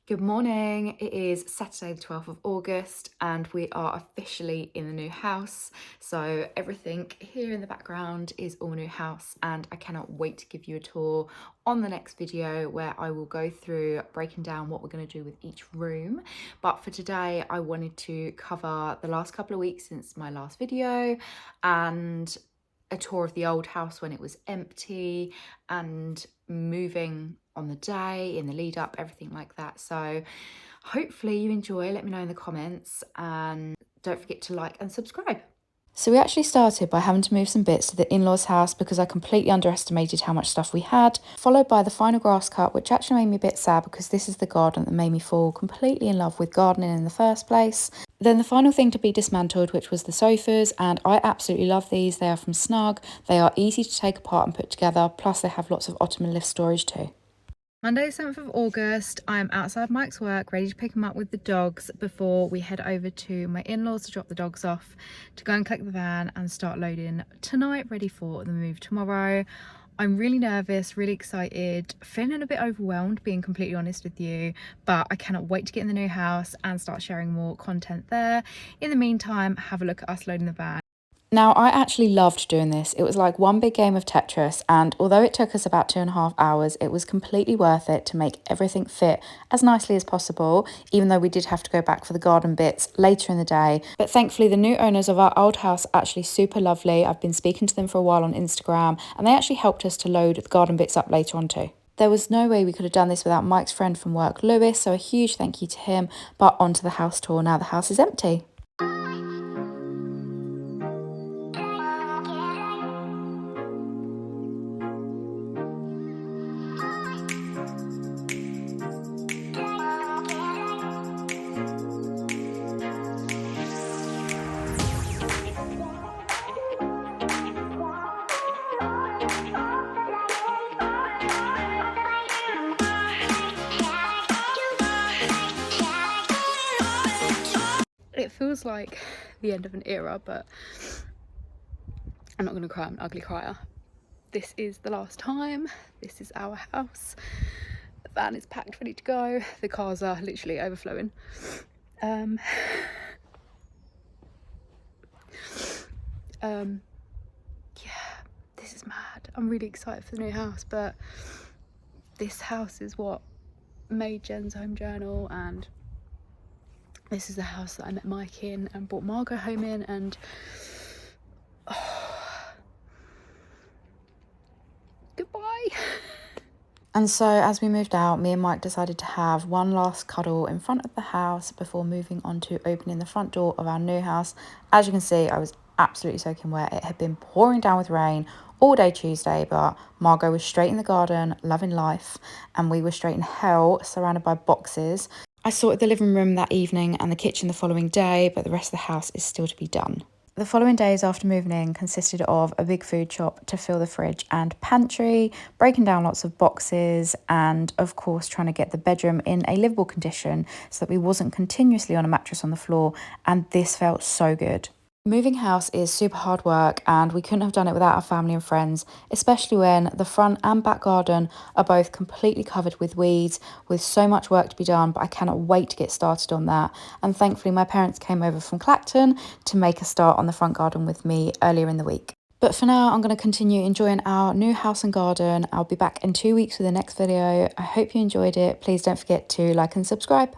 Good morning. It is Saturday the 12th of August and we are officially in the new house. So everything here in the background is all new house and I cannot wait to give you a tour on the next video where I will go through breaking down what we're going to do with each room. But for today I wanted to cover the last couple of weeks since my last video and a tour of the old house when it was empty and moving on the day, in the lead up, everything like that. So hopefully you enjoy. Let me know in the comments and don't forget to like and subscribe. So we actually started by having to move some bits to the in-laws house because I completely underestimated how much stuff we had, followed by the final grass cut, which actually made me a bit sad because this is the garden that made me fall completely in love with gardening in the first place. Then the final thing to be dismantled, which was the sofas, and I absolutely love these. They are from Snug. They are easy to take apart and put together, plus they have lots of ottoman lift storage too. Monday 7th of August, I'm outside Mike's work, ready to pick him up with the dogs before we head over to my in-laws to drop the dogs off, to go and collect the van and start loading tonight, ready for the move tomorrow. I'm really nervous, really excited, feeling a bit overwhelmed, being completely honest with you, but I cannot wait to get in the new house and start sharing more content there. In the meantime, have a look at us loading the van. Now, I actually loved doing this. It was like one big game of Tetris, and although it took us about 2.5 hours, it was completely worth it to make everything fit as nicely as possible, even though we did have to go back for the garden bits later in the day. But thankfully, the new owners of our old house are actually super lovely. I've been speaking to them for a while on Instagram, and they actually helped us to load the garden bits up later on too. There was no way we could have done this without Mike's friend from work, Lewis, so a huge thank you to him. But on to the house tour now the house is empty. It feels like the end of an era, but I'm not going to cry. I'm an ugly crier. This is the last time. This is our house. The van is packed, ready to go. The cars are literally overflowing. Yeah, this is mad. I'm really excited for the new house, but this house is what made Jen's home journal, and this is the house that I met Mike in and brought Margot home in, and goodbye. And so as we moved out, me and Mike decided to have one last cuddle in front of the house before moving on to opening the front door of our new house. As you can see, I was absolutely soaking wet. It had been pouring down with rain all day Tuesday, but Margot was straight in the garden, loving life, and we were straight in hell, surrounded by boxes. I sorted the living room that evening and the kitchen the following day, but the rest of the house is still to be done. The following days after moving in consisted of a big food shop to fill the fridge and pantry, breaking down lots of boxes, and of course trying to get the bedroom in a livable condition so that we wasn't continuously on a mattress on the floor, and this felt so good. Moving house is super hard work and we couldn't have done it without our family and friends, especially when the front and back garden are both completely covered with weeds, with so much work to be done, but I cannot wait to get started on that. And thankfully my parents came over from Clacton to make a start on the front garden with me earlier in the week. But for now, I'm going to continue enjoying our new house and garden. I'll be back in 2 weeks with the next video. I hope you enjoyed it. Please don't forget to like and subscribe.